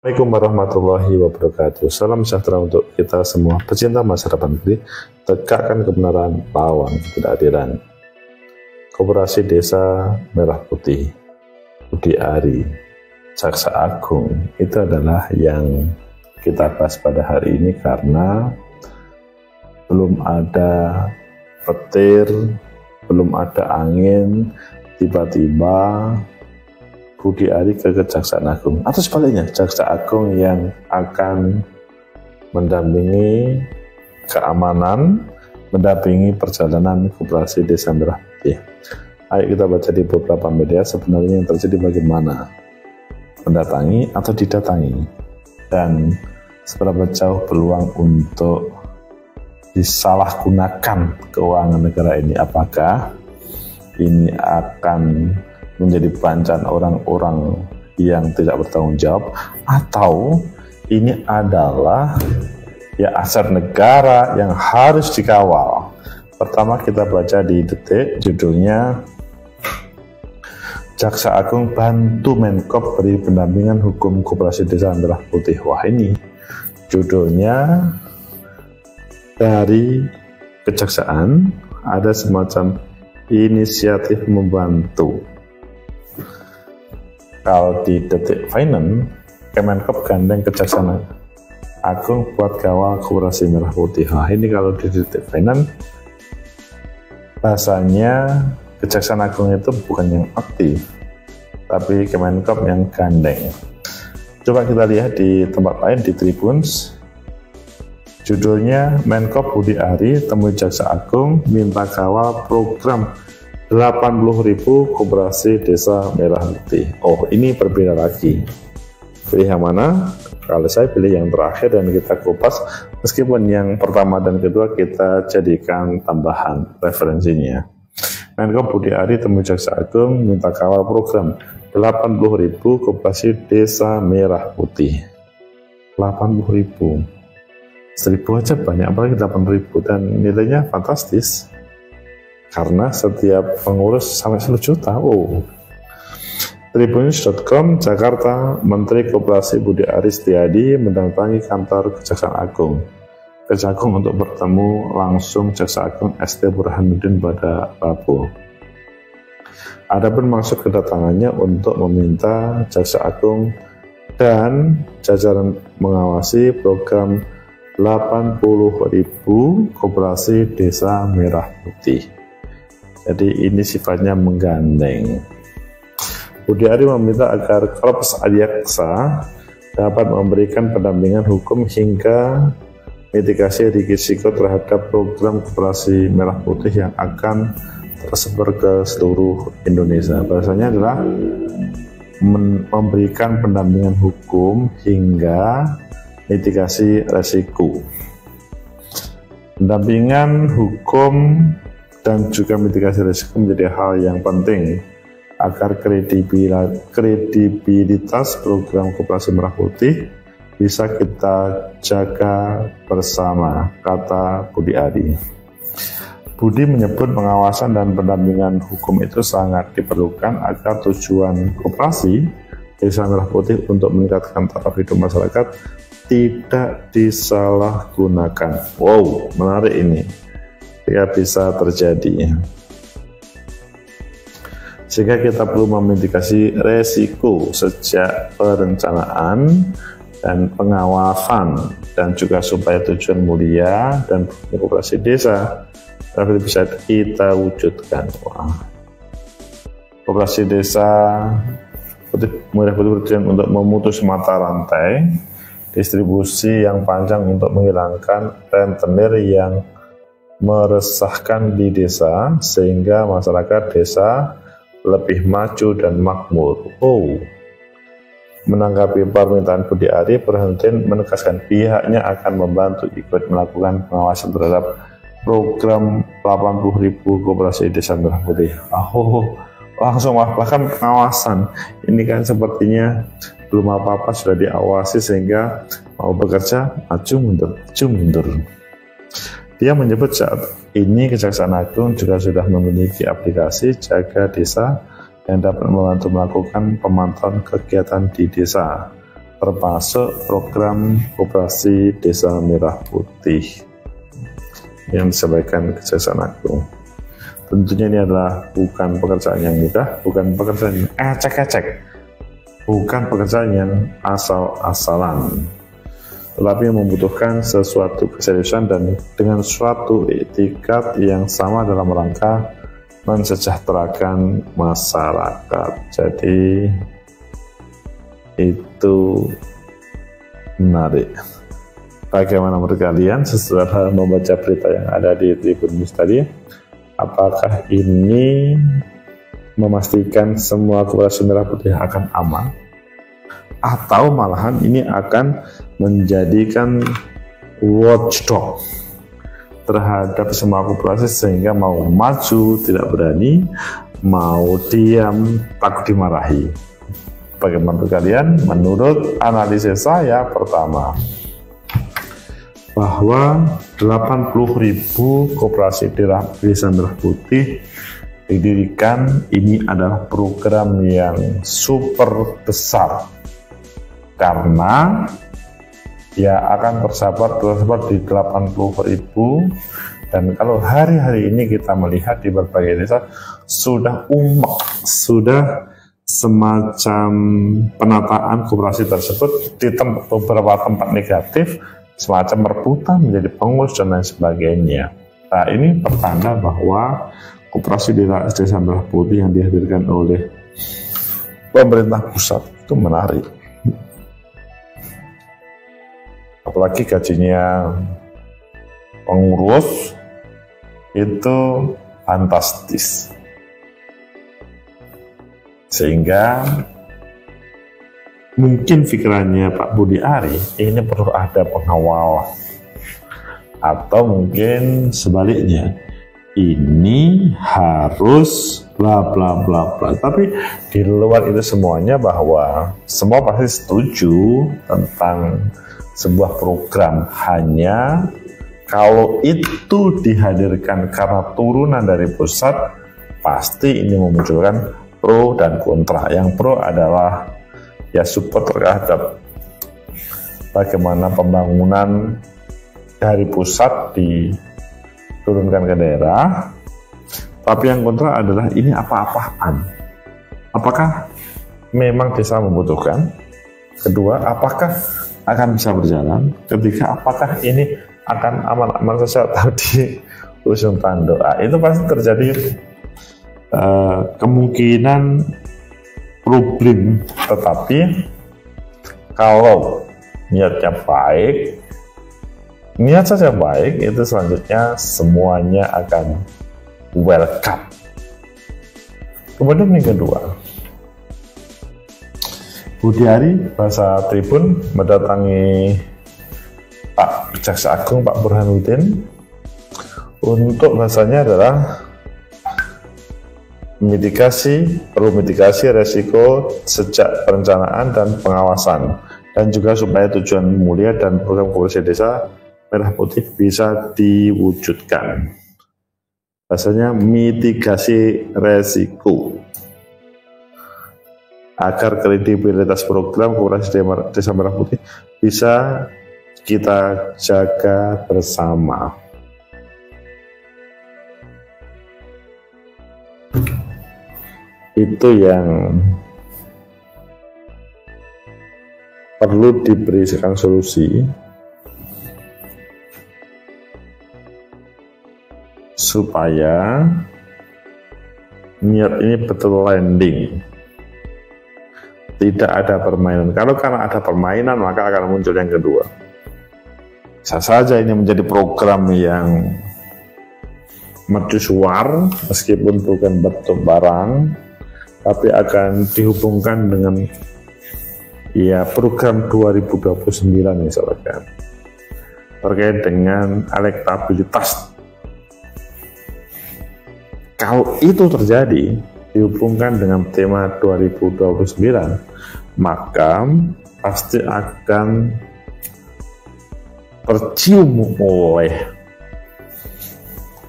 Assalamualaikum warahmatullahi wabarakatuh. Salam sejahtera untuk kita semua pecinta masa depan negeri. Tegakkan kebenaran, lawan ketidakadilan. Koperasi Desa Merah Putih, Budi Ari, Jaksa Agung, itu adalah yang kita bahas pada hari ini karena belum ada petir, belum ada angin, tiba-tiba Budi Ari ke Kejaksaan Agung, atau sebaliknya Jaksa Agung yang akan mendampingi keamanan, mendampingi perjalanan Koperasi Desa Merah Putih. Ayo kita baca di beberapa media sebenarnya yang terjadi bagaimana, mendatangi atau didatangi, dan seberapa jauh peluang untuk disalahgunakan keuangan negara ini. Apakah ini akan menjadi bencana orang-orang yang tidak bertanggung jawab, atau ini adalah aset negara yang harus dikawal? Pertama kita baca di Detik, judulnya Jaksa Agung bantu Menkop beri pendampingan hukum Koperasi Desa Merah Putih. Wah, ini judulnya dari Kejaksaan, ada semacam inisiatif membantu. Kalau di Detik Finance, Kemenkop gandeng Kejaksaan Agung buat kawal Koperasi Merah Putih. Nah, ini kalau di Detik Finance, bahasanya Kejaksaan Agung itu bukan yang aktif, tapi Kemenkop yang gandeng. Coba kita lihat di tempat lain di Tribuns, judulnya Menkop Budi Ari temui Jaksa Agung minta kawal program 80.000 Koperasi Desa Merah Putih. Oh, ini berbeda lagi. Pilih yang mana? Kalau saya pilih yang terakhir dan kita kupas, meskipun yang pertama dan kedua kita jadikan tambahan referensinya. Menkop Budi Ari temui Jaksa Agung minta kawal program 80.000 Koperasi Desa Merah Putih. 80.000. 1.000 aja banyak, apalagi 8.000, dan nilainya fantastis. Karena setiap pengurus sampai 1 juta. Oh. Tribunnews.com, Jakarta, Menteri Koperasi Budi Ari Setiadi mendatangi kantor Kejaksaan Agung. Kejaksaan Agung untuk bertemu langsung Jaksa Agung ST Burhanuddin pada Rabu. Adapun maksud kedatangannya untuk meminta Jaksa Agung dan jajaran mengawasi program 80.000 Koperasi Desa Merah Putih. Jadi ini sifatnya menggandeng. Budi Ari meminta agar Korps Adiaksa dapat memberikan pendampingan hukum hingga mitigasi risiko terhadap program Koperasi Merah Putih yang akan tersebar ke seluruh Indonesia. Bahasanya adalah memberikan pendampingan hukum hingga mitigasi risiko. Pendampingan hukum dan juga mitigasi risiko menjadi hal yang penting agar kredibilitas program Koperasi Merah Putih bisa kita jaga bersama, kata Budi Ari. Budi menyebut pengawasan dan pendampingan hukum itu sangat diperlukan agar tujuan Koperasi Desa Merah Putih untuk meningkatkan taraf hidup masyarakat tidak disalahgunakan. Wow, menarik ini. Ya, bisa terjadi, sehingga kita perlu memitigasi resiko sejak perencanaan dan pengawasan, dan juga supaya tujuan mulia dan koperasi desa dapat bisa kita wujudkan. Wah. Koperasi Desa Merah Putih bertujuan untuk memutus mata rantai distribusi yang panjang untuk menghilangkan rentenir yang meresahkan di desa, sehingga masyarakat desa lebih maju dan makmur. Oh. Menanggapi permintaan Budi Ari, Burhanuddin menegaskan pihaknya akan membantu ikut melakukan pengawasan terhadap program 80.000 Koperasi Desa Merah Putih. Oh, langsung bahkan pengawasan. Ini kan sepertinya belum apa-apa sudah diawasi, sehingga mau bekerja maju mundur. Dia menyebut saat ini Kejaksaan Agung juga sudah memiliki aplikasi Jaga Desa yang dapat membantu melakukan pemantauan kegiatan di desa. termasuk program Koperasi Desa Merah Putih yang disampaikan Kejaksaan Agung. Tentunya ini adalah bukan pekerjaan yang mudah, bukan pekerjaan yang ecek-ecek, bukan pekerjaan yang asal-asalan, tetapi membutuhkan sesuatu keseriusan dan dengan suatu etikat yang sama dalam rangka mensejahterakan masyarakat. Jadi itu menarik. Bagaimana menurut kalian setelah membaca berita yang ada di Tribun News tadi? Apakah ini memastikan semua Koperasi Merah Putih akan aman? Atau malahan ini akan menjadikan watchdog terhadap semua koperasi sehingga mau maju tidak berani, mau diam takut dimarahi? Bagaimana menurut kalian? Menurut analisis saya, pertama, bahwa 80.000 koperasi Desa Merah Putih didirikan ini adalah program yang super besar karena ya akan tersebar di 80.000, dan kalau hari-hari ini kita melihat di berbagai desa sudah sudah semacam penataan koperasi tersebut di beberapa tempat negatif, semacam rebutan menjadi pengurus dan lain sebagainya. Nah, ini pertanda bahwa Koperasi Desa Merah Putih yang dihadirkan oleh pemerintah pusat itu menarik. Apalagi gajinya pengurus itu fantastis. Sehingga mungkin pikirannya Pak Budi Ari ini perlu ada pengawal, atau mungkin sebaliknya ini harus bla bla bla bla. Tapi di luar itu semuanya bahwa semua pasti setuju tentang sebuah program, hanya kalau itu dihadirkan karena turunan dari pusat pasti ini memunculkan pro dan kontra. Yang pro adalah ya support terhadap bagaimana pembangunan dari pusat diturunkan ke daerah, tapi yang kontra adalah ini apa-apaan. Apakah memang desa membutuhkan? Kedua, apakah akan bisa berjalan? Ketiga, apakah ini akan aman-aman saja atau di ujung tanduk? Itu pasti terjadi kemungkinan problem, tetapi kalau niatnya baik, niat saja baik, itu selanjutnya semuanya akan welcome. Kemudian yang kedua, Budi Ari bahasa Tribun mendatangi Pak Jaksa Agung Pak Burhanuddin untuk bahasanya adalah perlu mitigasi resiko sejak perencanaan dan pengawasan, dan juga supaya tujuan mulia dan program Koperasi Desa Merah Putih bisa diwujudkan. Bahasanya mitigasi resiko agar kredibilitas program Koperasi Desa Merah Putih bisa kita jaga bersama. Itu yang perlu diberikan solusi supaya niat ini betul landing, tidak ada permainan. Kalau karena ada permainan maka akan muncul yang kedua. Bisa saja ini menjadi program yang mercusuar meskipun bukan bentuk barang, tapi akan dihubungkan dengan ya program 2029 misalkan terkait dengan elektabilitas. Kalau itu terjadi dihubungkan dengan tema 2029, maka pasti akan tercium oleh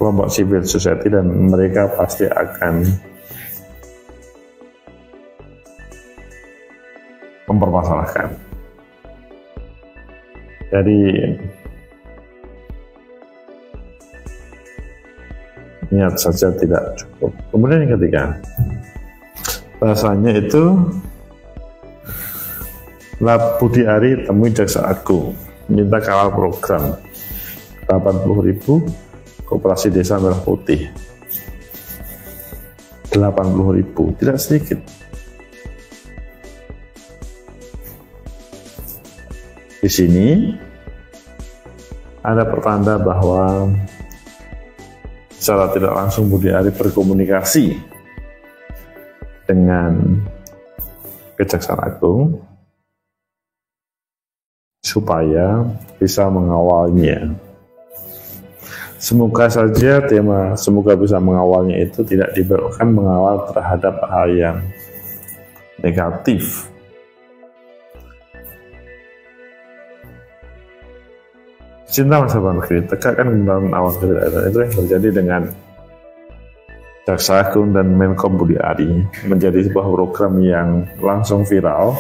kelompok civil society dan mereka pasti akan mempermasalahkan. Jadi niat saja tidak cukup. Kemudian yang ketiga, bahasanya itu Budi Ari temui Jaksa Agung, minta kawal program 80.000 Koperasi Desa Merah Putih. 80.000, tidak sedikit. Di sini ada pertanda bahwa secara tidak langsung Budi Ari berkomunikasi dengan Kejaksaan Agung supaya bisa mengawalnya. Semoga saja semoga bisa mengawalnya itu tidak dibelokkan mengawal terhadap hal yang negatif. Cinta masyarakat negeri, tegakkan pembangunan awal kedaulatan, itu yang terjadi dengan Jaksa Agung dan Menkom Budi Ari, menjadi sebuah program yang langsung viral.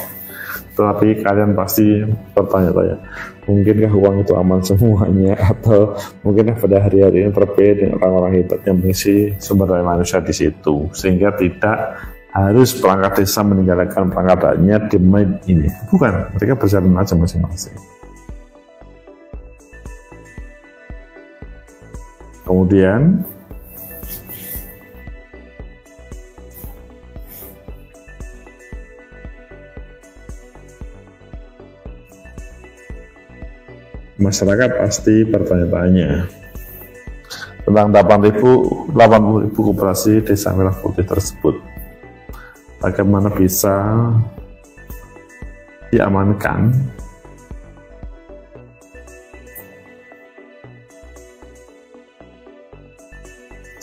Tetapi kalian pasti bertanya-tanya, mungkinkah uang itu aman semuanya, atau mungkinkah pada hari-hari ini terpilih dengan orang-orang hebat yang mengisi sumber daya manusia di situ, sehingga tidak harus perangkat desa meninggalkan perangkatannya demi ini. Bukan, mereka berjalan aja masing-masing. Kemudian masyarakat pasti bertanya-tanya tentang 80.000 koperasi Desa Merah Putih tersebut. Bagaimana bisa diamankan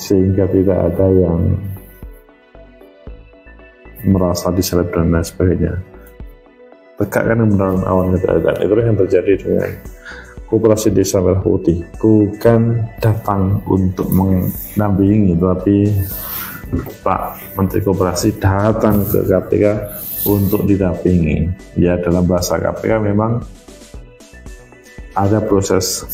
sehingga tidak ada yang merasa diseleb dan lain sebagainya. Tegakkan pembangunan awan kedaulatan, itu yang terjadi dengan Koperasi Desa Merah Putih. Bukan datang untuk mendampingi, tapi Pak Menteri Koperasi datang ke KPK untuk didampingi. Ya, dalam bahasa KPK memang ada proses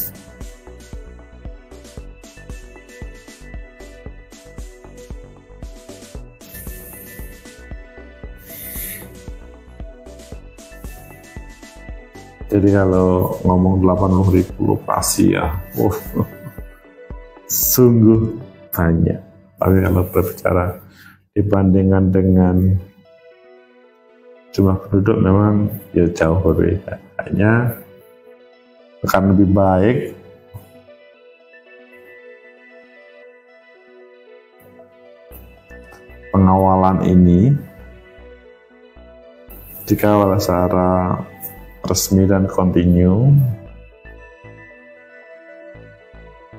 jadi kalau ngomong 80.000 lokasi ya, sungguh banyak. Tapi kalau berbicara dibandingkan dengan jumlah penduduk memang ya jauh berbeda. Hanya akan lebih baik pengawalan ini dikawal secara resmi dan kontinu.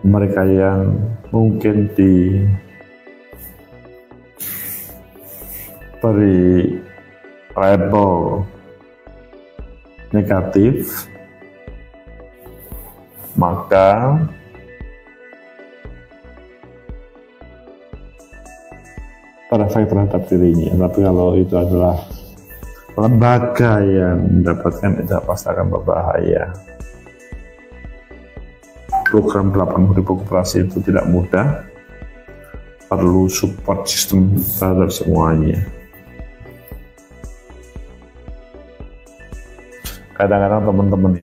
Mereka yang mungkin diberi label negatif, maka berefek terhadap dirinya. Tapi kalau itu adalah lembaga yang mendapatkan, itu pasti akan berbahaya. Program 80.000 koperasi itu tidak mudah, perlu support sistem terhadap semuanya. Kadang-kadang teman-teman